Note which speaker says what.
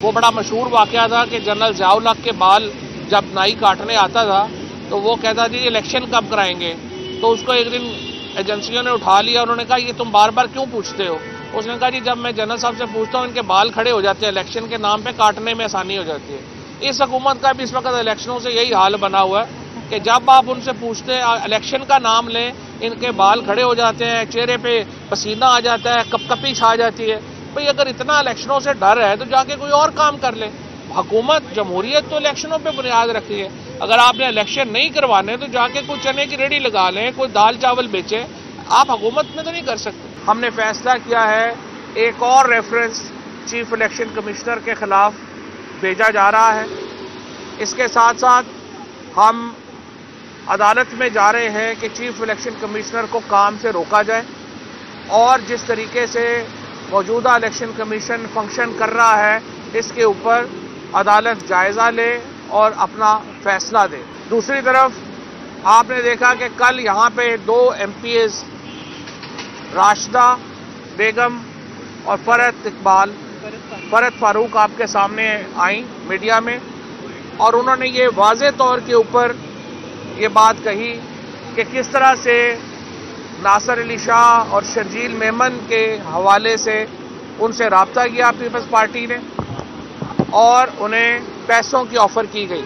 Speaker 1: وہ بڑا مشہور واقعہ تھا کہ جنرل ضیاء الحق کے بال جب نائی کاٹنے آتا تھا تو وہ کہتا تھا یہ الیکشن کب کرائیں گے، تو اس کو ایک دن ایجنسیوں نے اٹھا لیا، انہوں نے کہا یہ تم بار بار کیوں پوچھتے ہو؟ اس نے کہا جی جب میں جنرل صاحب سے پوچھتا ہوں ان کے بال کھڑے ہو جاتے ہیں، الیکشن کے نام پہ کاٹنے میں آسانی ہو جاتی ہے۔ اس حکومت کا بھی اس وقت الیکشنوں سے یہی حال بنا ہوا ہے کہ جب آپ ان سے پوچھتے ہیں الیکشن کا نام لیں، ان کے بال کھڑے ہو جاتے ہیں، چہرے پہ پسینہ آ جاتا ہے، کپ کپی چھا جاتی ہے۔ بھئی اگر اتنا الیکشنوں سے ڈر ہے تو جا کے کوئی اور کام کر لے۔ حکومت جمہوریت تو الیکشنوں پہ بنیاد رکھتی ہے، اگر آپ نے الیکشن نہیں کروانے تو جا کے کوئی چنے کی ریڑھی لگا لیں، کوئی دال چاول بیچے، آپ حکومت میں تو نہیں کر سکتے۔ ہم نے فیصلہ کیا ہے ایک اور ریفرنس چیف الیکشن کمشنر کے خلاف بھیجا جا رہا ہے، اس کے ساتھ ساتھ ہم عدالت میں جا رہے ہیں کہ چیف الیکشن کمشنر کو کام سے روکا جائے، اور جس طریقے سے موجودہ الیکشن کمیشن فنکشن کر رہا ہے اس کے اوپر عدالت جائزہ لے اور اپنا فیصلہ دے۔ دوسری طرف آپ نے دیکھا کہ کل یہاں پہ 2 MPs راشدہ بیگم اور فرحت فاروق آپ کے سامنے آئیں میڈیا میں، اور انہوں نے یہ واضح طور کے اوپر یہ بات کہی کہ کس طرح سے ناصر علی شاہ اور شرجیل میمن کے حوالے سے ان سے رابطہ کیا پیپلز پارٹی نے اور انہیں پیسوں کی آفر کی گئی۔